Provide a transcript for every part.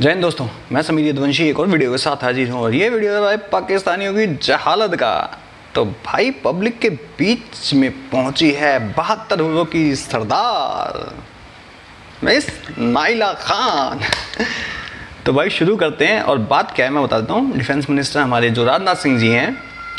जय हिंद दोस्तों, मैं समीर यदुवंशी एक और वीडियो के साथ हाजिर हूँ और ये वीडियो है भाई पाकिस्तानियों की जहालत का। तो भाई पब्लिक के बीच में पहुंची है 72 हुरों की सरदार मिस नाइला खान। तो भाई शुरू करते हैं और बात क्या है मैं बता देता हूँ। डिफेंस मिनिस्टर हमारे जो राजनाथ सिंह जी हैं,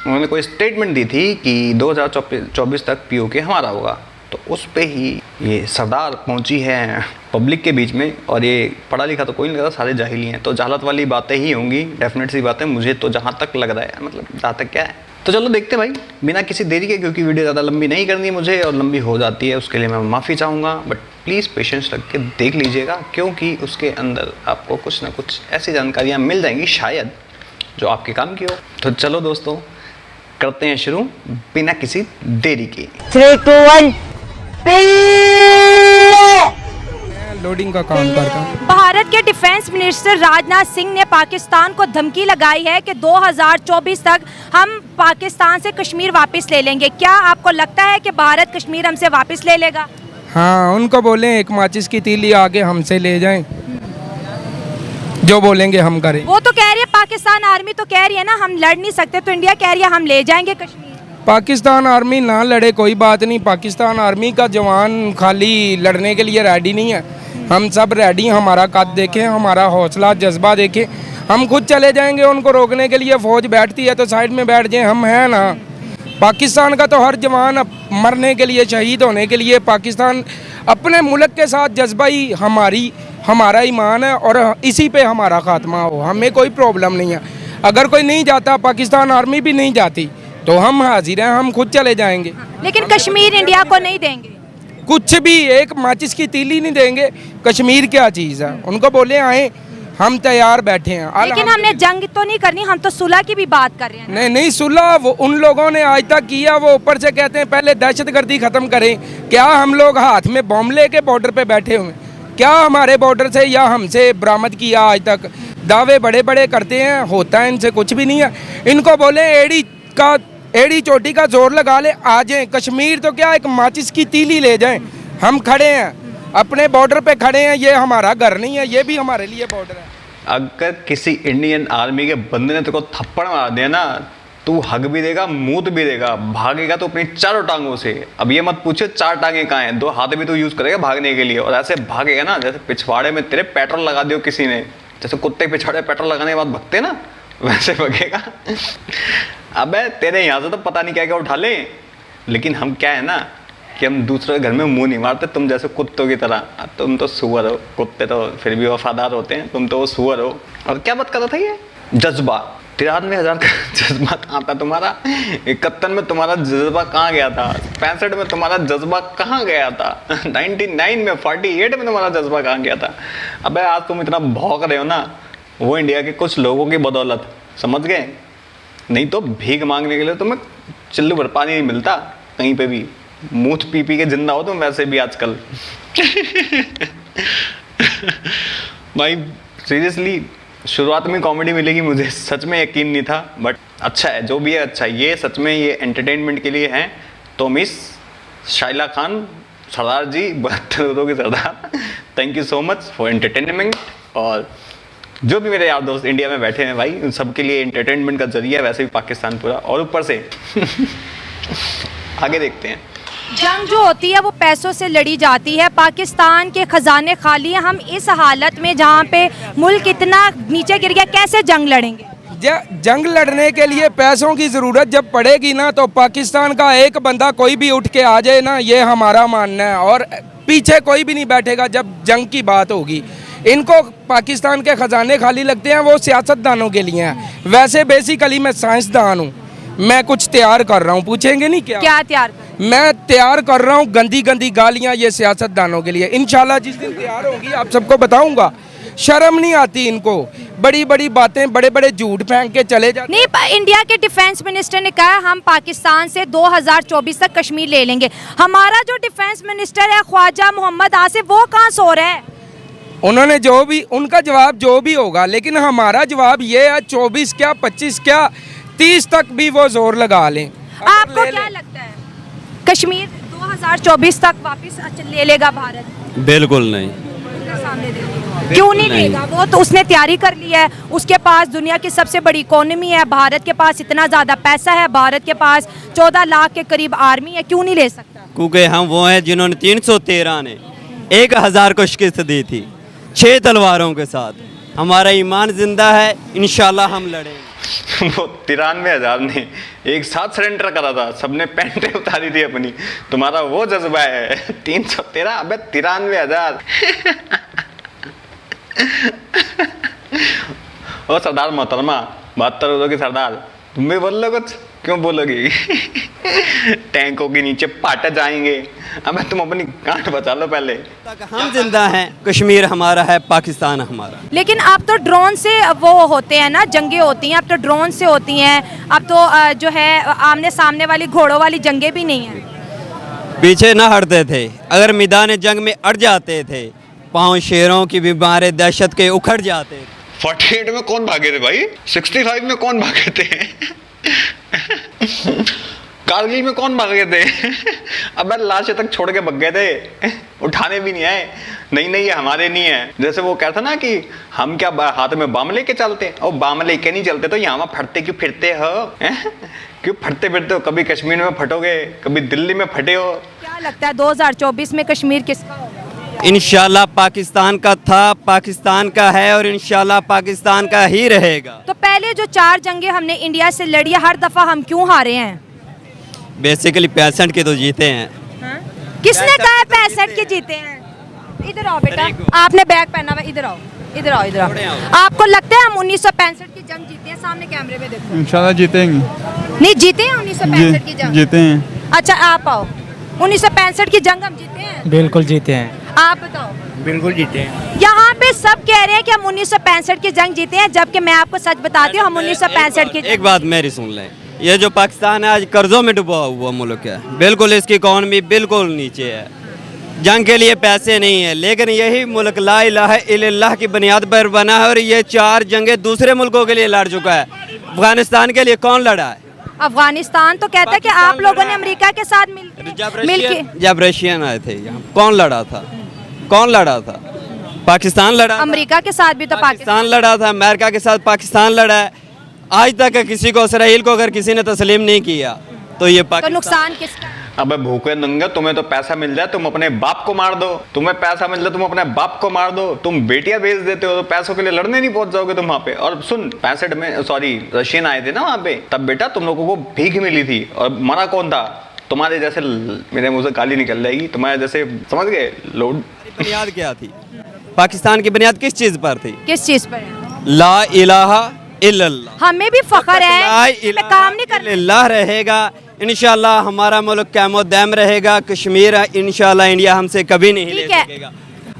उन्होंने कोई स्टेटमेंट दी थी कि 2024 तक पीओके हमारा होगा। तो उस पे ही ये सरदार पहुंची है पब्लिक के बीच में। और ये पढ़ा लिखा तो कोई नहीं लगता, सारे जाहिल हैं। तो जहालत वाली बातें ही होंगी, डेफिनेट सी बातें मुझे तो जहाँ तक लग रहा है, मतलब जहाँ तक क्या है। तो चलो देखते भाई बिना किसी देरी के, क्योंकि वीडियो ज़्यादा लंबी नहीं करनी मुझे और लंबी हो जाती है उसके लिए मैं माफ़ी चाहूँगा। बट प्लीज़ पेशेंस रख के देख लीजिएगा, क्योंकि उसके अंदर आपको कुछ ना कुछ ऐसी जानकारियाँ मिल जाएंगी शायद जो आपके काम की हो। तो चलो दोस्तों करते हैं शुरू बिना किसी देरी के। 3, 2, 1 लोडिंग का काम करता हूँ। भारत के डिफेंस मिनिस्टर राजनाथ सिंह ने पाकिस्तान को धमकी लगाई है कि 2024 तक हम पाकिस्तान से कश्मीर वापस ले लेंगे। क्या आपको लगता है कि भारत कश्मीर हमसे वापस ले लेगा? हाँ, उनको बोलें एक माचिस की तीली आगे हमसे ले जाएं, जो बोलेंगे हम करें। वो तो कह रही है, पाकिस्तान आर्मी तो कह रही है ना हम लड़ नहीं सकते, तो इंडिया कह रही है हम ले जाएंगे कश्मीर। पाकिस्तान आर्मी ना लड़े कोई बात नहीं, पाकिस्तान आर्मी का जवान खाली लड़ने के लिए रेडी नहीं है। हम सब रेडी, हमारा कद देखें, हमारा हौसला जज्बा देखें, हम खुद चले जाएंगे उनको रोकने के लिए। फौज बैठती है तो साइड में बैठ जाएं, हम हैं ना। पाकिस्तान का तो हर जवान मरने के लिए, शहीद होने के लिए। पाकिस्तान अपने मुल्क के साथ जज्बा ही हमारा ईमान है और इसी पे हमारा खात्मा हो, हमें कोई प्रॉब्लम नहीं है। अगर कोई नहीं जाता, पाकिस्तान आर्मी भी नहीं जाती, तो हम हाजिर हैं, हम खुद चले जाएंगे। लेकिन कश्मीर इंडिया को नहीं देंगे, कुछ भी एक माचिस की तीली नहीं देंगे। कश्मीर क्या चीज़ है, उनको बोले आए, हम तैयार बैठे हैं। लेकिन हमने जंग तो नहीं करनी, हम तो सुलह की भी बात कर रहे हैं। नहीं, सुलह वो उन लोगों ने आज तक किया। वो ऊपर से कहते हैं पहले दहशतगर्दी खत्म करें। क्या हम लोग हाथ में बॉम्ब लेके बॉर्डर पे बैठे हुए? क्या हमारे बॉर्डर से या हमसे बरामद किया आज तक? दावे बड़े बड़े करते हैं, होता है इनसे कुछ भी नहीं है। इनको बोले एड़ी चोटी का जोर लगा ले, आ जाएं। कश्मीर तो क्या एक माचिस की तीली ले जाएं। हम खड़े हैं, अपने बॉर्डर पे खड़े हैं, ये हमारा घर नहीं है, ये भी हमारे लिए बॉर्डर है। अगर किसी इंडियन आर्मी के बंदे ने तेरे को थप्पड़ मार दिया ना, तू हग भी देगा, मूत भी देगा, भागेगा तो अपनी चारों टांगों से। अब ये मत पूछे 4 टांगे कहाँ हैं, 2 हाथ भी तो यूज करेगा भागने के लिए। और ऐसे भागेगा ना जैसे पिछवाड़े में तेरे पेट्रोल लगा दियो किसी ने, जैसे कुत्ते पिछवाड़े पेट्रोल लगाने के बाद भगते ना, वैसे भगेगा। अबे तेरे यहाँ से तो पता नहीं क्या क्या उठा ले, लेकिन हम क्या है ना कि हम दूसरे घर में मुंह नहीं मारते तुम जैसे कुत्तों की तरह। तुम तो सुअर हो, कुत्ते तो फिर भी वफादार होते हैं, तुम तो वो सुअर हो। और क्या बात कर रहा था ये जज्बा? 93,000 का जज्बा कहाँ था तुम्हारा? 71 में तुम्हारा जज्बा कहाँ गया था? 65 में तुम्हारा जज्बा कहाँ गया था? 99 में 48 में तुम्हारा जज्बा कहाँ गया था? अबे आज तुम इतना भौंक रहे हो ना, वो इंडिया के कुछ लोगों की बदौलत, समझ गए? नहीं तो भीख मांगने के लिए तुम्हें चिल्लू भर पानी नहीं मिलता कहीं पे भी। मूत पी के जिंदा हो तुम वैसे भी आजकल। भाई सीरियसली शुरुआत में कॉमेडी मिलेगी मुझे सच में यकीन नहीं था, बट अच्छा है, जो भी है अच्छा है। ये सच में ये एंटरटेनमेंट के लिए है। तो मिस शाइला खान सरदार जी, 72 हुरों की सरदार, thank you so much for entertainment. और जो भी मेरे यार दोस्त इंडिया में बैठे हैं भाई, उन सब के लिए एंटरटेनमेंट का जरिया है वैसे भी पाकिस्तान पूरा। और ऊपर से आगे देखते हैं। जंग जो होती है वो पैसों से लड़ी जाती है। पाकिस्तान के खजाने खाली हैं। हम इस हालत में जहाँ पे मुल्क इतना नीचे गिर गया, कैसे जंग लड़ेंगे? जंग लड़ने के लिए पैसों की ज़रूरत जब पड़ेगी ना, तो पाकिस्तान का एक बंदा कोई भी उठ के आ जाए ना, ये हमारा मानना है। और पीछे कोई भी नहीं बैठेगा जब जंग की बात होगी। इनको पाकिस्तान के खजाने खाली लगते हैं, वो सियासतदानों के लिए हैं। वैसे बेसिकली मैं साइंसदान हूँ, मैं कुछ तैयार कर रहा हूँ। पूछेंगे नहीं क्या तैयार? मैं तैयार कर रहा हूँ गंदी गंदी गालियाँ ये सियासतदानों के लिए। इंशाल्लाह जिस दिन तैयार होगी आप सबको बताऊंगा। शर्म नहीं आती इनको, बड़ी बड़ी बातें, बड़े बड़े झूठ फेंक के चले जाते। नहीं, इंडिया के डिफेंस मिनिस्टर ने कहा हम पाकिस्तान से 2024 तक कश्मीर ले लेंगे। हमारा जो डिफेंस मिनिस्टर है ख्वाजा मोहम्मद आसिफ, वो कहाँ सो रहा है? उन्होंने जो भी, उनका जवाब जो भी होगा, लेकिन हमारा जवाब ये है 24 क्या 25 क्या 30 तक भी वो जोर लगा लें। आपको क्या लगता है कश्मीर 2024 तक वापस ले लेगा भारत? बिल्कुल नहीं। नजर सामने देखिए। क्यों नहीं लेगा? वो तो उसने तैयारी कर ली है, उसके पास दुनिया की सबसे बड़ी इकोनॉमी है, भारत के पास इतना ज़्यादा पैसा है, भारत के पास 14 लाख के करीब आर्मी है, क्यों नहीं ले सकता? क्योंकि हम वो हैं जिन्होंने 313 ने 1000 को शिकस्त दी थी 6 तलवारों के साथ। हमारा ईमान जिंदा है, इंशाल्लाह हम लड़ेंगे। वो 93,000 ने एक साथ सरेंडर करा था, सबने पैंटें उतारी थी अपनी। तुम्हारा वो जज्बा है। 313, अबे 93,000। ओ सरदार मोहतरमा, 72 उदों की सरदार, तुम भी बोल लो कुछ? क्यों बोलोगी? टैंकों के नीचे पाटे जाएंगे। अबे तुम अपनी गांठ बचा लो पहले। हम जिंदा हैं, कश्मीर हमारा है, पाकिस्तान हमारा। लेकिन अब तो ड्रोन से वो होते हैं ना, जंगे होती हैं, अब तो ड्रोन से होती हैं, अब तो जो है आमने सामने वाली घोड़ों वाली जंगे भी नहीं हैं। पीछे ना हटते थे, अगर मैदान जंग में अड़ जाते थे, पाँव शेरों की बीमारी दहशत के उखड़ जाते थे। 48 में कौन भागे थे भाई? 65 में कौन भागे थे? कारगिल में कौन भागे थे? अब लाशें तक छोड़ के भाग गए थे, उठाने भी नहीं आए। नहीं ये हमारे नहीं है। जैसे वो कहता ना कि हम क्या हाथ में बाम लेके चलते, और बाम लेके नहीं चलते तो यहाँ फटते क्यों फिरते हो? क्यों फटते फिरते हो? कभी कश्मीर में फटोगे, कभी दिल्ली में फटे हो। क्या लगता है 2024 में कश्मीर किसका होगा? इंशाल्लाह पाकिस्तान का था, पाकिस्तान का है और इंशाल्लाह पाकिस्तान का ही रहेगा। तो पहले जो 4 जंगे हमने इंडिया से लड़ी, हर दफा हम क्यों हारे हैं? बेसिकली 65 के तो जीते हैं। किसने कहा है 65 के जीते हैं? इधर आओ बेटा, आपने बैग पहना हुआ, इधर आओ, इधर आओ, इधर आओ। आपको लगता है हम 1965 की जंग जीते हैं? सामने कैमरे में देखो। इंशाल्लाह जीतेंगे। नहीं जीते हैं 1965 की जंग? जीते हैं। अच्छा आप आओ, 1965 की जंग हम जीते हैं? बिल्कुल जीते हैं। आप बताओ। बिल्कुल जीते हैं। यहाँ पे सब कह रहे हैं कि हम 1965 की जंग जीते हैं, जबकि मैं आपको सच बताती हूँ हम 1965 की एक बात मेरी सुन लें, ये जो पाकिस्तान है आज कर्जों में डूबा हुआ मुल्क है, बिल्कुल इसकी इकॉनमी बिल्कुल नीचे है, जंग के लिए पैसे नहीं है। लेकिन यही मुल्क ला इलाहा इल्लल्लाह की बुनियाद पर बना है और ये 4 जंगें दूसरे मुल्कों के लिए लड़ चुका है। अफगानिस्तान के लिए कौन लड़ा है? अफगानिस्तान तो कहता है कि आप लोगों ने अमेरिका के साथ मिलके जब रशियन आए थे यहाँ कौन लड़ा था? कौन लड़ा था? पाकिस्तान लड़ा था। अमेरिका के साथ भी तो पाकिस्तान लड़ा था, अमेरिका के साथ पाकिस्तान लड़ा है। आज तक किसी को, इसराइल को अगर किसी ने तस्लीम नहीं किया तो ये तो नुकसान किसका? अबे भूखे नंगे, तुम्हें तो पैसा मिल जाए तुम अपने बाप को मार दो, तुम्हें पैसा मिल जाए तुम अपने बाप को मार दो, तुम बेटियां भेज देते हो तो पैसों के लिए लड़ने नहीं पहुंच जाओगे तुम वहां पे। और सुन 65 में सॉरी रशियन आए थे ना वहां पे, तब बेटा तुम लोगों को भीख मिली थी और मरा कौन था? तुम्हारे जैसे, मेरे मुंह से गाली निकल जाएगी, तुम्हारे जैसे समझ गए लोड। बुनियाद क्या थी? पाकिस्तान की बुनियाद किस चीज पर थी? किस चीज पर? ला इलाहा इल्लल्लाह। हमें भी फख्र है, इसमें काम नहीं कर इल्लल्लाह रहेगा। इंशाल्लाह हमारा मुल्क क़यामत दायम रहेगा। कश्मीर इंशाल्लाह इंडिया हमसे कभी नहीं ले सकेगा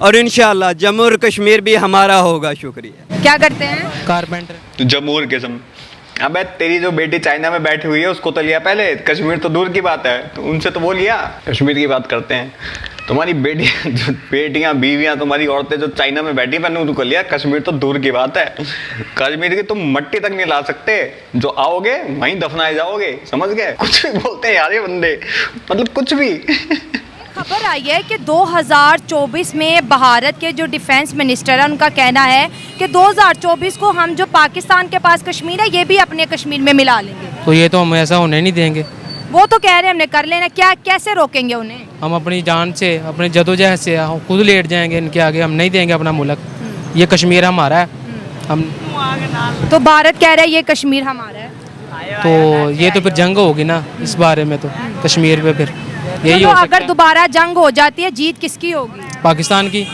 और इंशाल्लाह जम्मू और कश्मीर भी हमारा होगा। शुक्रिया। क्या करते हैं? कारपेंटर। तो जमूर किस्म। अबे तेरी जो बेटी चाइना में बैठी हुई है उसको तो लिया पहले, कश्मीर तो दूर की बात है, तो उनसे तो वो लिया। कश्मीर की बात करते हैं। तुम्हारी बेटियां बीवियां तुम्हारी औरतें जो चाइना में बैठी मैंने उनको लिया, कश्मीर तो दूर की बात है। कश्मीर की तुम मट्टी तक नहीं ला सकते, जो आओगे वहीं दफनाए जाओगे, समझ गए? कुछ भी बोलते हैं यार ये बंदे, मतलब कुछ भी। खबर आई है कि 2024 में भारत के जो डिफेंस मिनिस्टर है उनका कहना है कि 2024 को हम जो पाकिस्तान के पास कश्मीर है ये भी अपने कश्मीर में मिला लेंगे। तो ये तो हम ऐसा होने नहीं देंगे। वो तो कह रहे हैं हमने कर लेना, क्या कैसे रोकेंगे उन्हें? हम अपनी जान से, अपनी जदोजहद से हम खुद लेट जाएंगे इनके आगे, हम नहीं देंगे अपना मुल्क। ये कश्मीर हमारा है। हम तो भारत कह रहा है ये कश्मीर हमारा है, तो ये तो फिर जंग होगी ना इस बारे में, तो कश्मीर पे फिर यही तो हो सकता अगर है। दोबारा जंग हो जाती है, जीत किसकी होगी? पाकिस्तान की।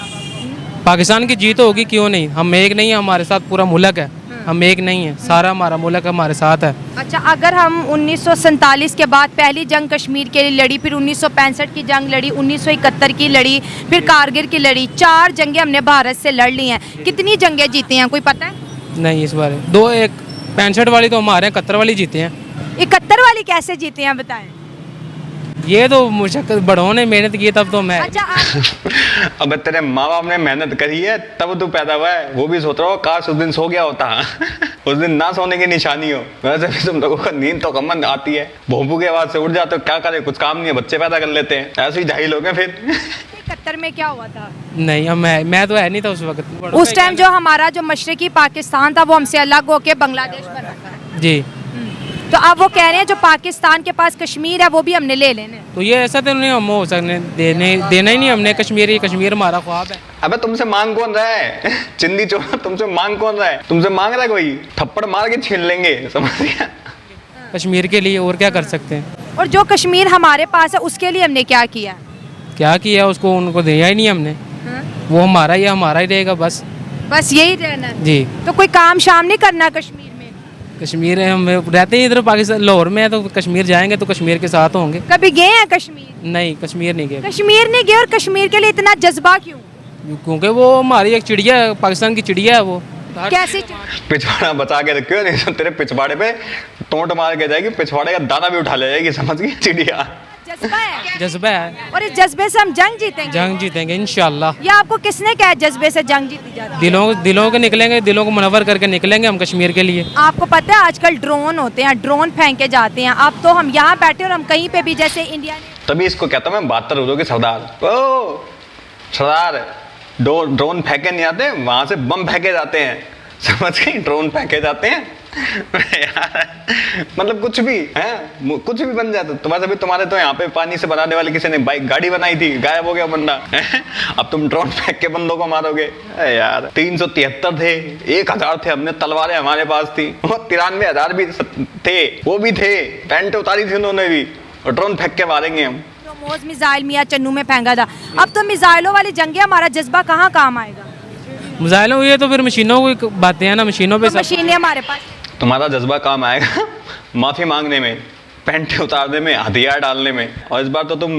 पाकिस्तान की जीत होगी, क्यों नहीं? हम एक नहीं है, हमारे साथ पूरा मुल्क है, हम एक नहीं है, सारा हमारा मुल्क हमारे साथ है। अच्छा, अगर हम 1947 के बाद पहली जंग कश्मीर के लिए लड़ी, फिर 1965 की जंग लड़ी, 1971 की लड़ी, फिर कारगिल की लड़ी, 4 जंगें हमने भारत से लड़ ली हैं, कितनी जंगें जीती हैं कोई पता है? नहीं इस बारे 2 एक 65 वाली तो हमारे 71 वाली जीते हैं। 71 वाली कैसे जीते हैं बताएं? ये तो मुशक्कत बड़ों ने मेहनत की तब तो मैं। अच्छा अब तेरे माँ बाप ने मेहनत करी है तब तू पैदा हुआ है, वो भी सोच रहा हो काश उस दिन सो गया होता। उस दिन ना सोने की निशानी हो। वैसे भी तुम लोगों को नींद तो कम आती है, भोंपू की आवाज से उठ जाते हो, क्या करे, कुछ काम नहीं है, बच्चे पैदा कर लेते हैं, ऐसे ही जाहिल हो गए फिर। 1973 में क्या हुआ था? नहीं, मैं तो है नहीं था उस वक्त। उस टाइम जो हमारा जो मशरकी पाकिस्तान था वो हमसे अलग होके बांग्लादेश बना था। जी, तो अब वो कह रहे हैं जो पाकिस्तान के पास कश्मीर है वो भी हमने ले लेने। तो ये ऐसा तो नहीं हम हो सकने देना ही नहीं हमने कश्मीर हमारा ख्वाब है। अबे तुमसे मांग कौन रहा है? चिंदी चोरा, तुमसे मांग कौन रहा है? तुमसे मांग रहा है कोई? थप्पड़ मार के छीन लेंगे, समझ गया? कश्मीर के लिए और क्या कर सकते हैं। और जो कश्मीर हमारे पास है उसके लिए हमने क्या किया? क्या किया उसको, उनको दिया ही नहीं हमने। वो हमारा ही रहेगा बस यही रहना है। जी, तो कोई काम शाम नहीं करना कश्मीर में? कश्मीर हम रहते हैं इधर पाकिस्तान लाहौर में है, तो कश्मीर जाएंगे तो कश्मीर के साथ होंगे। कभी गए हैं कश्मीर? नहीं, कश्मीर नहीं गए। कश्मीर नहीं गए, और कश्मीर के लिए इतना जज्बा क्यों? क्योंकि वो हमारी एक चिड़िया है, पाकिस्तान की चिड़िया है वो। कैसी? पिछवाड़ा बचा के रखियो, नहीं तो तेरे पिछवाड़े पे टोंट मार के जाएगी, पिछवाड़े का दाना भी उठा ले जाएगी, समझ गई चिड़िया? जज्बा है। जज्बा है, और इस जज्बे से हम जंग जीतेंगे। जंग जीतेंगे इंशाल्लाह। ये आपको किसने कहा जज्बे से जंग जीती जाती है? दिलों के निकलेंगे, दिलों को मुनव्वर करके निकलेंगे हम कश्मीर के लिए। आपको पता है आजकल ड्रोन होते हैं, ड्रोन फेंके जाते हैं। अब तो हम यहाँ बैठे और हम कहीं पे भी, जैसे इंडिया ने, तभी इसको कहता हूँ मैं 72 उर्दू के सरदार। ओ सरदार, ड्रोन फेंके नहीं आते, वहां से बम फेंके जाते हैं, समझ गई? ड्रोन फेंके जाते हैं यार, मतलब कुछ भी है, कुछ भी बन जाता। तुम्हारे तो यहाँ पे पानी से बनाने वाले किसी ने बाइक गाड़ी बनाई थी, गायब हो गया बंदा। अब तुम ड्रोन फेंक के बंदों को मारोगे? यार 373 थे, 1000 थे, हमने तलवारें हमारे पास थी, 93,000 भी थे, वो भी थे, पैंट उतारी थी उन्होंने भी, और ड्रोन फेंक के मारेंगे हम। ब्रह्मोस मिसाइल मियाँ चन्नू में फेंका था। अब तो मिसाइलों वाली जंगे, हमारा जज्बा कहाँ काम आएगा? मिसाइलों, ये तो फिर मशीनों की बातें हैं ना, मशीनों पे तो मशीनें हमारे पास। तुम्हारा जज्बा काम आएगा माफी मांगने में, पैंट उतारने में, हथियार डालने में, और इस बार तो तुम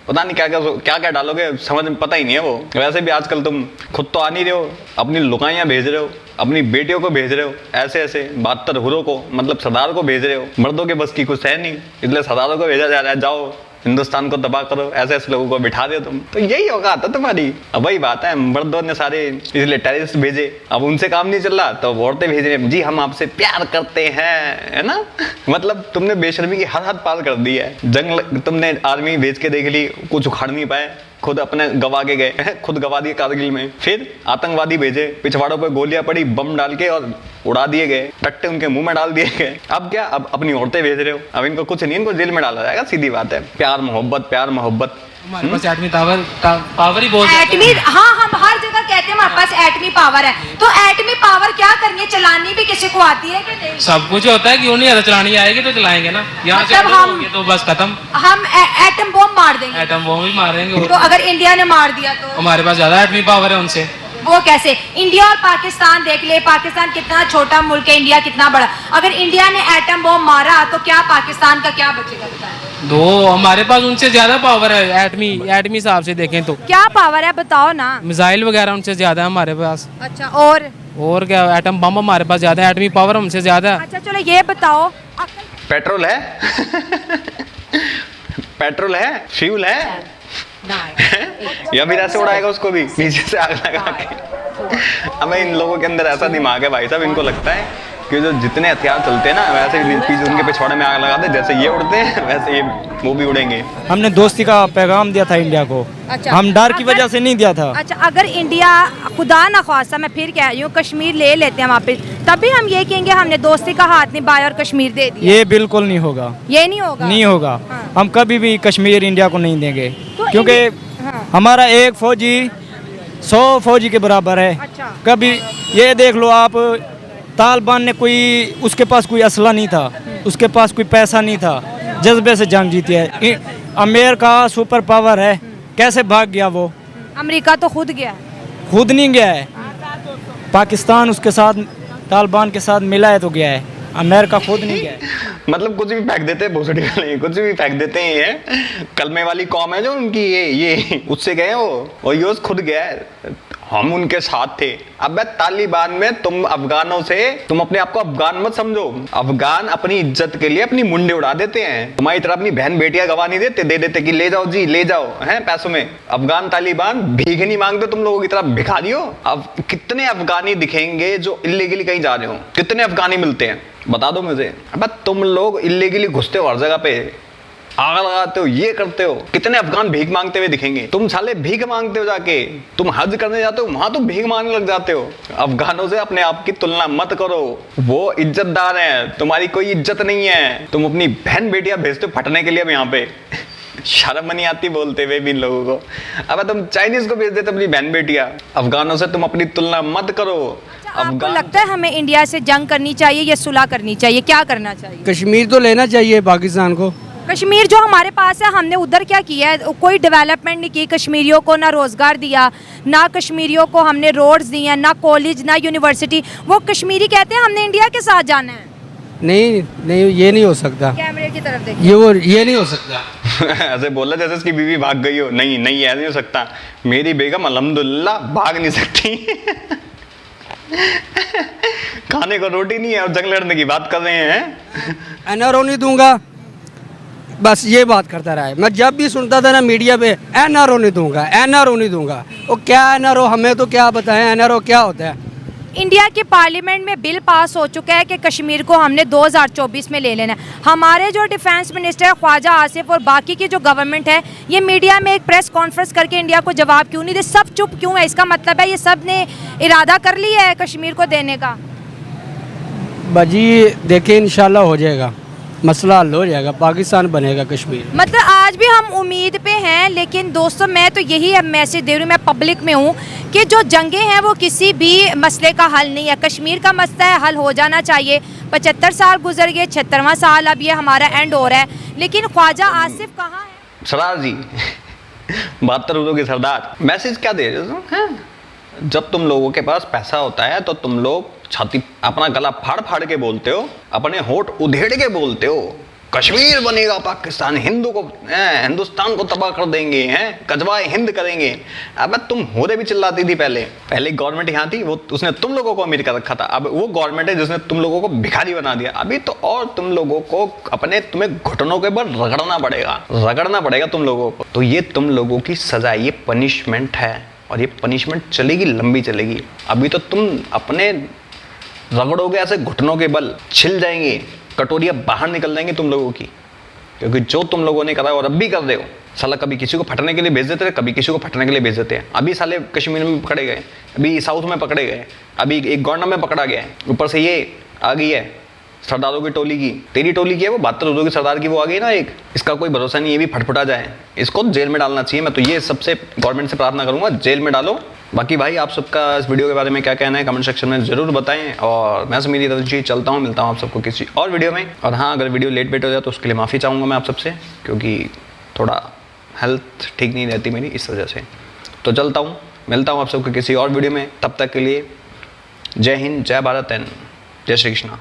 पता नहीं क्या क्या डालोगे, समझ में पता ही नहीं है वो। वैसे भी आजकल तुम खुद तो आ नहीं रहे हो, अपनी लुगाइयाँ भेज रहे हो, अपनी बेटियों को भेज रहे हो, ऐसे 72 हुरों को, मतलब सरदार को भेज रहे हो। मर्दों के बस की कुछ है नहीं, इसलिए सरदारों को भेजा जा रहा है, जाओ हिंदुस्तान को तबाह करो, ऐसे लोगों को बिठा दे तुम। तो यही होगा था तुम्हारी। अब वही बात है, मर्दों ने सारे इसलिए टेररिस्ट भेजे, अब उनसे काम नहीं चल रहा तो औरतें भेज रही हैं, जी हम आपसे प्यार करते हैं, है ना? मतलब तुमने बेशर्मी की हद पार कर दी है। जंग तुमने आर्मी भेज के देख ली, कुछ उखाड़ नहीं पाए, खुद अपने गवा के गए, खुद गवा दिए कारगिल में। फिर आतंकवादी भेजे, पिछवाड़ों पे गोलियां पड़ी, बम डाल के और उड़ा दिए गए, टट्टे उनके मुंह में डाल दिए गए। अब क्या, अब अपनी औरतें भेज रहे हो, अब इनको कुछ नहीं, इनको जेल में डाला जाएगा, सीधी बात है। प्यार मोहब्बत, प्यार मोहब्बत। हमारे पास एटमी पावर ही बहुत एटमी, हाँ हम हर जगह कहते हैं हमारे पास एटमी पावर है, तो एटमी पावर क्या करनी है, चलानी भी किसी को आती है कि नहीं? सब कुछ होता है, क्यों नहीं आता? चलानी आएगी तो चलाएंगे ना, यहाँ से मतलब हम तो बस खत्म, हम एटम बॉम्ब मार देंगे। एटम बॉम्ब भी मारेंगे। तो अगर इंडिया ने मार दिया तो? हमारे पास ज्यादा एटमी पावर है उनसे। वो कैसे? इंडिया और पाकिस्तान देख ले, पाकिस्तान कितना छोटा मुल्क है, इंडिया कितना बड़ा। अगर इंडिया ने एटम बॉम्ब मारा तो क्या पाकिस्तान का क्या बचेगा? दो, हमारे पास उनसे ज्यादा पावर है, एटमी हिसाब से देखें तो। क्या पावर है बताओ ना? मिसाइल वगैरह उनसे ज्यादा है हमारे पास। अच्छा, और क्या, एटम बम हमारे पास ज्यादा है, एटमी पावर हमसे ज्यादा है। अच्छा चलो ये बताओ, पेट्रोल है पेट्रोल है, फ्यूल है, या फिर ऐसे उड़ाएगा उसको भी नीचे से आग लगा के? हमें इन लोगों के अंदर ऐसा दिमाग है भाई साहब, इनको लगता है कि जो जितने हथियार चलते हैं ना, वैसे उनके पिछवाड़े में आग लगा दे, जैसे ये उड़ते हैं वैसे ये वो भी उड़ेंगे। हमने दोस्ती का पैगाम दिया था इंडिया को। अच्छा, हम डर की वजह से नहीं दिया था। अच्छा, अगर इंडिया खुदा ना ख्वास्ता, मैं फिर कह रही हूँ, कश्मीर ले लेते हैं वापस, तभी हम ये कहेंगे हमने दोस्ती का हाथ निभाया और कश्मीर दे दिया? ये बिल्कुल नहीं होगा, ये नहीं होगा, नहीं होगा। हाँ। हम कभी भी कश्मीर इंडिया को नहीं देंगे, तो क्योंकि हाँ। हमारा एक फौजी 100 फौजी के बराबर है। अच्छा। कभी ये देख लो आप, तालिबान ने उसके पास कोई असला नहीं था, उसके पास कोई पैसा नहीं था, जज्बे से जंग जीती है। अमेरिका सुपर पावर है, कैसे भाग गया वो? अमेरिका तो खुद गया, खुद नहीं गया है, पाकिस्तान उसके साथ तालिबान के साथ मिला है तो गया है, अमेरिका खुद नहीं गया है। मतलब कुछ भी फेंक देते हैं, भोसड़ी वाले कुछ भी फेंक देते हैं। ये कलमे वाली कौम है जो उनकी, ये उससे गए वो, और ये खुद गया है, हम उनके साथ थे। अब तालिबान में तुम अफगानों से, तुम अपने आप को अफगान मत समझो। अफगान अपनी इज्जत के लिए अपनी मुंडे उड़ा देते हैं, तुम्हारी तरह अपनी बहन बेटियां गवा नहीं देते, दे देते कि ले जाओ जी, ले जाओ हैं पैसों में। अफगान तालिबान भीख नहीं मांगते तुम लोगों की तरह, भिखारी हो। अब कितने अफगानी दिखेंगे जो इल्लीगली कहीं जा रहे हो? कितने अफगानी मिलते हैं बता दो मुझे। अब तुम लोग इल्लीगली घुसते हो हर जगह पे, आग लगाते हो, ये करते हो। कितने अफगान भीख मांगते हुए दिखेंगे? तुम साले भीख मांगते हो जाके, तुम हज करने जाते हो वहां तुम भीख मांगने लग जाते हो। अफगानों से अपने आप की तुलना मत करो, वो इज्जतदार हैं, तुम्हारी कोई इज्जत नहीं है। तुम अपनी बहन बेटियां भेजते हो फटने के लिए अब यहाँ पे शर्म नहीं आती बोलते हुए भी इन लोगों को। अब तुम चाइनीज को भेज देते अपनी बहन बेटियां। अफगानों से तुम अपनी तुलना मत करो। आपको लगता है हमें इंडिया से जंग करनी चाहिए या सुलह करनी चाहिए, क्या करना चाहिए? कश्मीर तो लेना चाहिए पाकिस्तान को। कश्मीर जो हमारे पास है, हमने उधर क्या किया है? कोई डेवलपमेंट नहीं की। कश्मीरियों को ना रोज़गार दिया, ना कश्मीरियों को हमने रोड्स दिए, ना कॉलेज, ना यूनिवर्सिटी। वो कश्मीरी कहते हैं हमने इंडिया के साथ जाना है। नहीं नहीं, ये नहीं हो सकता। कैमरे की तरफ देखिए। ये नहीं हो सकता। ऐसे बोला जैसे उसकी बीवी भाग गई हो। नहीं नहीं, ऐसा नहीं हो सकता। मेरी बेगम अल्हम्दुलिल्लाह भाग नहीं सकती। खाने को रोटी नहीं है और जंग लड़ने की बात कर रहे हैं। एनआरओ नहीं दूंगा, बस ये बात करता रहा है। मैं जब भी सुनता था ना मीडिया पे, एनआरओ नहीं दूंगा, एनआरओ नहीं दूंगा। वो क्या एनआरओ, हमें तो क्या पता है एनआरओ क्या होता है। इंडिया के पार्लियामेंट में बिल पास हो चुका है कि कश्मीर को हमने 2024 में ले लेना है। हमारे जो डिफेंस मिनिस्टर ख्वाजा आसिफ और बाकी की जो गवर्नमेंट है, ये मीडिया में एक प्रेस कॉन्फ्रेंस करके इंडिया को जवाब क्यों नहीं दे? सब चुप क्यों है? इसका मतलब है ये सब ने इरादा कर लिया है कश्मीर को देने का। बाजी देखिए, इंशाल्लाह हो जाएगा, मसला हल हो जाएगा, पाकिस्तान बनेगा कश्मीर। मतलब आज भी हम उम्मीद पे हैं, लेकिन दोस्तों मैं तो यही मैसेज दे रही हूँ, मैं पब्लिक में हूँ कि जो जंगें हैं वो किसी भी मसले का हल नहीं है। कश्मीर का मसला है, हल हो जाना चाहिए। 75 साल गुजर गए, 76वां साल अब ये हमारा एंड हो रहा है, लेकिन ख्वाजा आसिफ कहाँ है? सरदार जी 72 रुपयों के सरदार मैसेज क्या दे रहे हो? जब तुम लोगों के पास पैसा होता है तो तुम लोग छाती अपना गला फाड़ फाड़ के बोलते हो, अपने होठ उधेड़ के बोलते हो कश्मीर बनेगा पाकिस्तान, हिंदुस्तान को तबाह कर देंगे, हैं कजवाए हिंद करेंगे। अब तुम होरे भी चिल्लाती थी पहले गवर्नमेंट यहाँ थी, वो उसने तुम लोगों को अमीर कर रखा था। अब वो गवर्नमेंट है जिसने तुम लोगों को भिखारी बना दिया। अभी तो और तुम लोगों को तुम्हें घुटनों के बल रगड़ना पड़ेगा तुम लोगों को। तो ये तुम लोगों की सजा, ये पनिशमेंट है, और ये पनिशमेंट चलेगी, लंबी चलेगी। अभी तो तुम अपने रगड़ोगे ऐसे घुटनों के बल, छिल जाएंगे, कटोरियाँ बाहर निकल जाएंगी तुम लोगों की, क्योंकि जो तुम लोगों ने करा और अब भी कर रहे हो। साला कभी किसी को फटने के लिए भेज देते थे, कभी किसी को फटने के लिए भेज देते हैं। अभी साले कश्मीर में पकड़े गए, अभी साउथ में पकड़े गए, अभी एक गौंडा में पकड़ा गया है, ऊपर से ये आ गई है सरदारों की टोली की। तेरी टोली की है वो, 72 रुपयों की सरदार की वो आ गई ना एक। इसका कोई भरोसा नहीं, ये भी फटफटा जाए। इसको जेल में डालना चाहिए। मैं तो ये सबसे गवर्नमेंट से प्रार्थना करूंगा, जेल में डालो। बाकी भाई आप सबका इस वीडियो के बारे में क्या कहना है कमेंट सेक्शन में ज़रूर बताएं। और मैं मेरी तरफ से चलता हूँ, मिलता हूँ आप सबको किसी और वीडियो में। और हाँ, अगर वीडियो लेट वेट हो जाए तो उसके लिए माफ़ी चाहूँगा मैं आप सबसे, क्योंकि थोड़ा हेल्थ ठीक नहीं रहती मेरी, इस वजह से। तो चलता हूँ, मिलता हूँ आप सबको किसी और वीडियो में। तब तक के लिए जय हिंद, जय भारत एंड जय श्री कृष्णा।